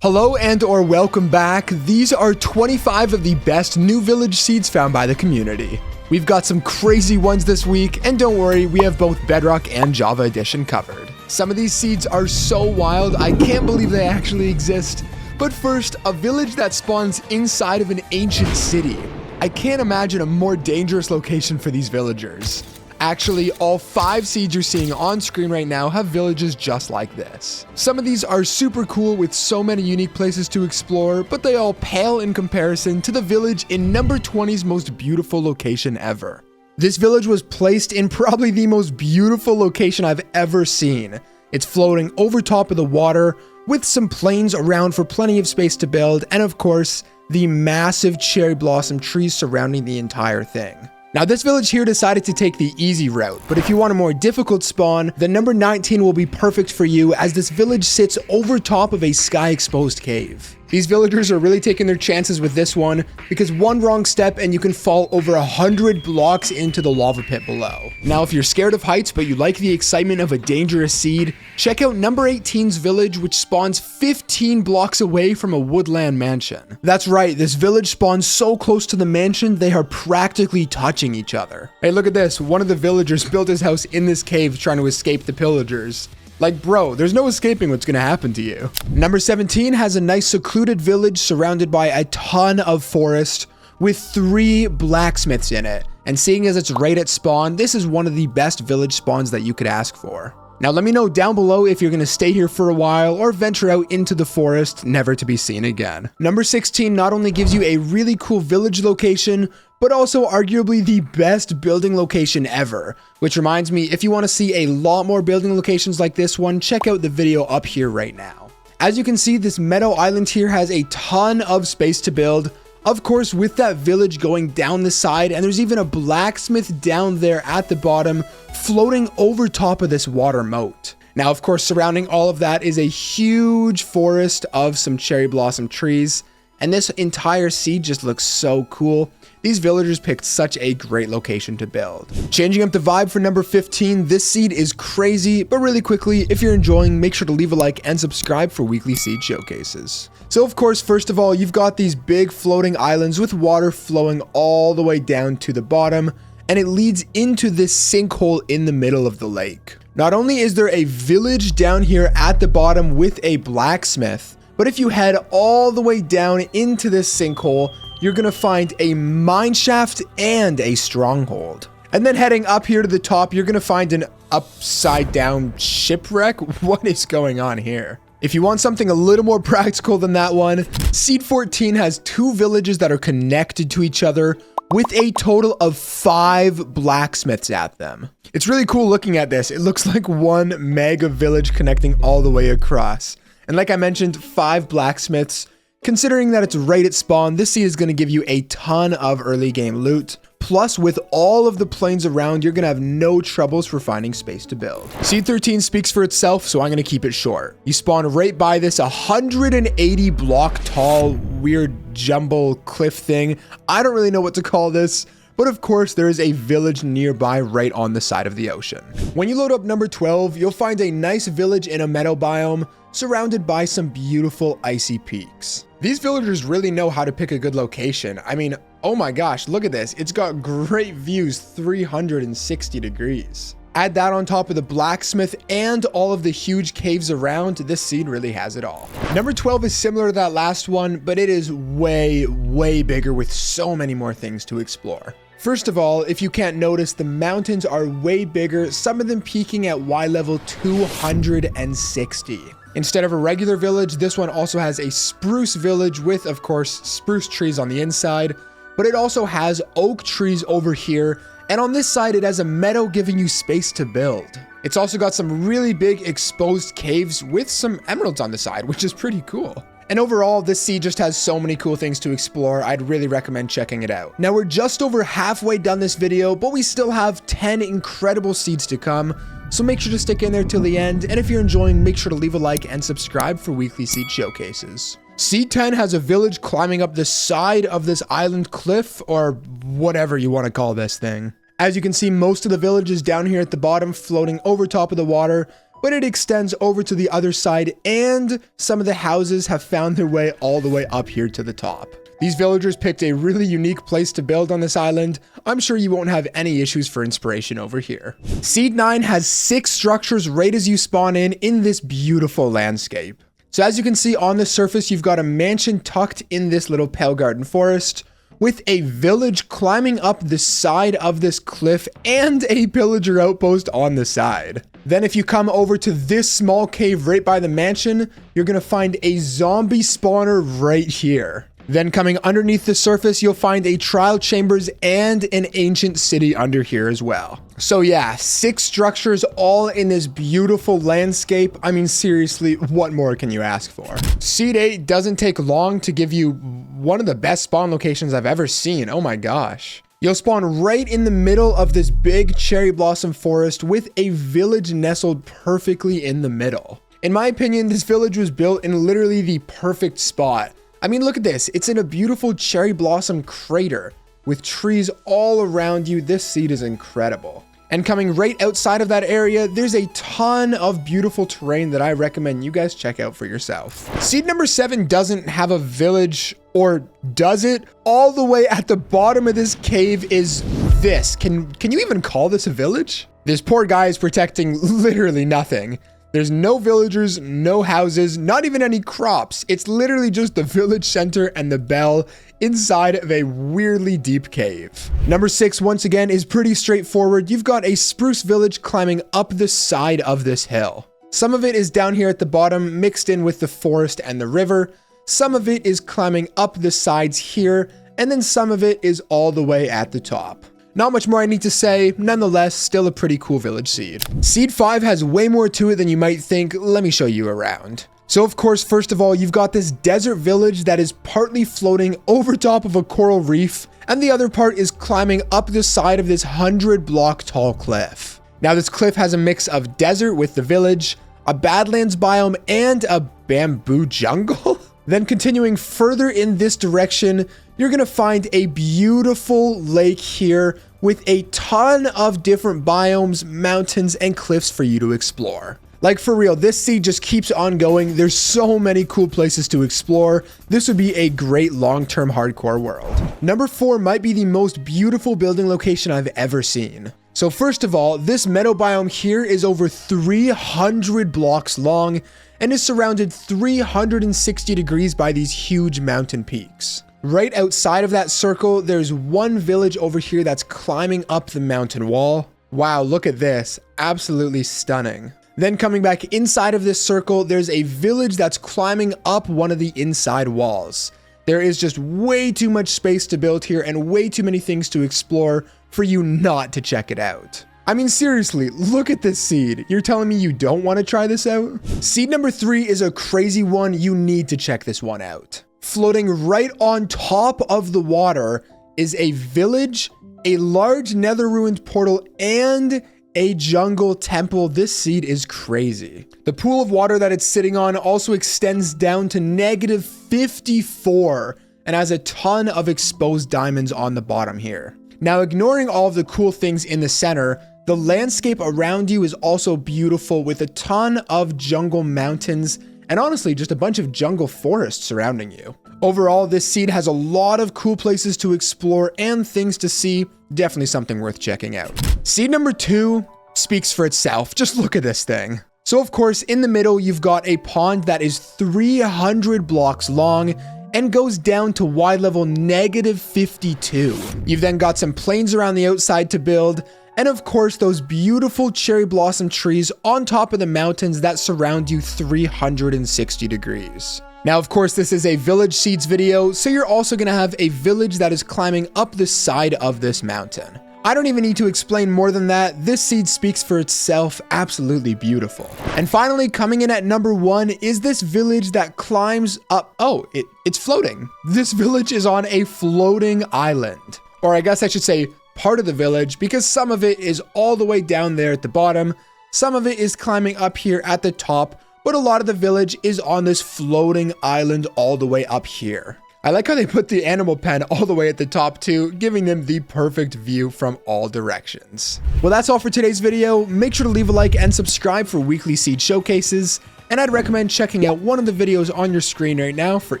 Hello and or welcome back. These are 25 of the best new village seeds found by the community. We've got some crazy ones this week, and don't worry, we have both Bedrock and Java Edition covered. Some of these seeds are so wild, I can't believe they actually exist. But first, a village that spawns inside of an ancient city. I can't imagine a more dangerous location for these villagers. Actually, all 5 seeds you're seeing on screen right now have villages just like this. Some of these are super cool with so many unique places to explore, but they all pale in comparison to the village in number 20's most beautiful location ever. This village was placed in probably the most beautiful location I've ever seen. It's floating over top of the water with some plains around for plenty of space to build, and of course, the massive cherry blossom trees surrounding the entire thing. Now this village here decided to take the easy route, but if you want a more difficult spawn, then number 19 will be perfect for you, as this village sits over top of a sky exposed cave. These villagers are really taking their chances with this one, because one wrong step and you can fall over 100 blocks into the lava pit below. Now if you're scared of heights but you like the excitement of a dangerous seed, check out number 18's village, which spawns 15 blocks away from a woodland mansion. That's right, this village spawns so close to the mansion they are practically touching each other. Hey, look at this, one of the villagers built his house in this cave trying to escape the pillagers. Like, bro, there's no escaping what's gonna happen to you. Number 17 has a nice secluded village surrounded by a ton of forest with 3 blacksmiths in it. And seeing as it's right at spawn, this is one of the best village spawns that you could ask for. Now let me know down below if you're gonna stay here for a while or venture out into the forest, never to be seen again. Number 16 not only gives you a really cool village location, but also arguably the best building location ever. Which reminds me, if you want to see a lot more building locations like this one, check out the video up here right now. As you can see, this meadow island here has a ton of space to build. Of course, with that village going down the side, and there's even a blacksmith down there at the bottom, floating over top of this water moat. Now, of course, surrounding all of that is a huge forest of some cherry blossom trees, and this entire seed just looks so cool. These villagers picked such a great location to build. Changing up the vibe for number 15, this seed is crazy, but really quickly, if you're enjoying, make sure to leave a like and subscribe for weekly seed showcases. So of course, first of all, you've got these big floating islands with water flowing all the way down to the bottom, and it leads into this sinkhole in the middle of the lake. Not only is there a village down here at the bottom with a blacksmith, but if you head all the way down into this sinkhole, you're gonna find a mine shaft and a stronghold. And then heading up here to the top, you're gonna find an upside down shipwreck. What is going on here? If you want something a little more practical than that one, Seed 14 has 2 villages that are connected to each other with a total of 5 blacksmiths at them. It's really cool looking at this. It looks like one mega village connecting all the way across. And like I mentioned, 5 blacksmiths. Considering that it's right at spawn, this seed is going to give you a ton of early game loot. Plus, with all of the plains around, you're going to have no troubles for finding space to build. Seed 13 speaks for itself, so I'm going to keep it short. You spawn right by this 180 block tall, weird jumble cliff thing. I don't really know what to call this, but of course there is a village nearby right on the side of the ocean. When you load up number 12, you'll find a nice village in a meadow biome surrounded by some beautiful icy peaks. These villagers really know how to pick a good location. I mean, oh my gosh, look at this. It's got great views, 360 degrees. Add that on top of the blacksmith and all of the huge caves around, this seed really has it all. Number 12 is similar to that last one, but it is way, way bigger with so many more things to explore. First of all, if you can't notice, the mountains are way bigger, some of them peaking at Y level 260. Instead of a regular village, this one also has a spruce village with, of course, spruce trees on the inside, but it also has oak trees over here, and on this side it has a meadow giving you space to build. It's also got some really big exposed caves with some emeralds on the side, which is pretty cool. And overall, this seed just has so many cool things to explore. I'd really recommend checking it out. Now we're just over halfway done this video, but we still have 10 incredible seeds to come. So make sure to stick in there till the end. And if you're enjoying, make sure to leave a like and subscribe for weekly seed showcases. Seed 10 has a village climbing up the side of this island cliff, or whatever you want to call this thing. As you can see, most of the village is down here at the bottom, floating over top of the water, but it extends over to the other side, and some of the houses have found their way all the way up here to the top. These villagers picked a really unique place to build on this island. I'm sure you won't have any issues for inspiration over here. Seed 9 has 6 structures right as you spawn in this beautiful landscape. So as you can see on the surface, you've got a mansion tucked in this little pale garden forest, with a village climbing up the side of this cliff and a pillager outpost on the side. Then if you come over to this small cave right by the mansion, you're gonna find a zombie spawner right here. Then coming underneath the surface, you'll find a trial chambers and an ancient city under here as well. So yeah, 6 structures all in this beautiful landscape. I mean, seriously, what more can you ask for? Seed 8 doesn't take long to give you one of the best spawn locations I've ever seen. Oh my gosh. You'll spawn right in the middle of this big cherry blossom forest with a village nestled perfectly in the middle. In my opinion, this village was built in literally the perfect spot. I mean, look at this. It's in a beautiful cherry blossom crater with trees all around you. This seed is incredible. And coming right outside of that area, there's a ton of beautiful terrain that I recommend you guys check out for yourself. Seed number 7 doesn't have a village, or does it? All the way at the bottom of this cave is this. Can you even call this a village? This poor guy is protecting literally nothing. There's no villagers, no houses, not even any crops. It's literally just the village center and the bell inside of a weirdly deep cave. Number 6, once again, is pretty straightforward. You've got a spruce village climbing up the side of this hill. Some of it is down here at the bottom, mixed in with the forest and the river. Some of it is climbing up the sides here, and then some of it is all the way at the top. Not much more I need to say, nonetheless, still a pretty cool village seed. Seed 5 has way more to it than you might think. Let me show you around. So of course, first of all, you've got this desert village that is partly floating over top of a coral reef, and the other part is climbing up the side of this 100-block tall cliff. Now this cliff has a mix of desert with the village, a badlands biome, and a bamboo jungle. Then continuing further in this direction, you're gonna find a beautiful lake here with a ton of different biomes, mountains, and cliffs for you to explore. Like for real, this seed just keeps on going. There's so many cool places to explore. This would be a great long-term hardcore world. Number 4 might be the most beautiful building location I've ever seen. So first of all, this meadow biome here is over 300 blocks long and is surrounded 360 degrees by these huge mountain peaks. Right outside of that circle, there's one village over here that's climbing up the mountain wall. Wow, look at this. Absolutely stunning. Then coming back inside of this circle, there's a village that's climbing up one of the inside walls. There is just way too much space to build here and way too many things to explore for you not to check it out. I mean, seriously, look at this seed. You're telling me you don't want to try this out? Seed number 3 is a crazy one. You need to check this one out. Floating right on top of the water is a village, a large nether ruined portal, and a jungle temple. This seed is crazy. The pool of water that it's sitting on also extends down to -54 and has a ton of exposed diamonds on the bottom here. Now, ignoring all of the cool things in the center, the landscape around you is also beautiful with a ton of jungle mountains and honestly just a bunch of jungle forests surrounding you. Overall, this seed has a lot of cool places to explore and things to see. Definitely something worth checking out. Seed number 2 speaks for itself. Just look at this thing. So of course, in the middle, you've got a pond that is 300 blocks long and goes down to Y level -52. You've then got some plains around the outside to build, and of course those beautiful cherry blossom trees on top of the mountains that surround you 360 degrees. Now, of course, this is a village seeds video, so you're also gonna have a village that is climbing up the side of this mountain. I don't even need to explain more than that. This seed speaks for itself. Absolutely beautiful. And finally, coming in at number 1 is this village that climbs up. Oh, it's floating. This village is on a floating island. Or I guess I should say part of the village, because some of it is all the way down there at the bottom. Some of it is climbing up here at the top, but a lot of the village is on this floating island all the way up here. I like how they put the animal pen all the way at the top too, giving them the perfect view from all directions. Well, that's all for today's video. Make sure to leave a like and subscribe for weekly seed showcases, and I'd recommend checking out one of the videos on your screen right now for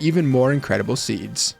even more incredible seeds.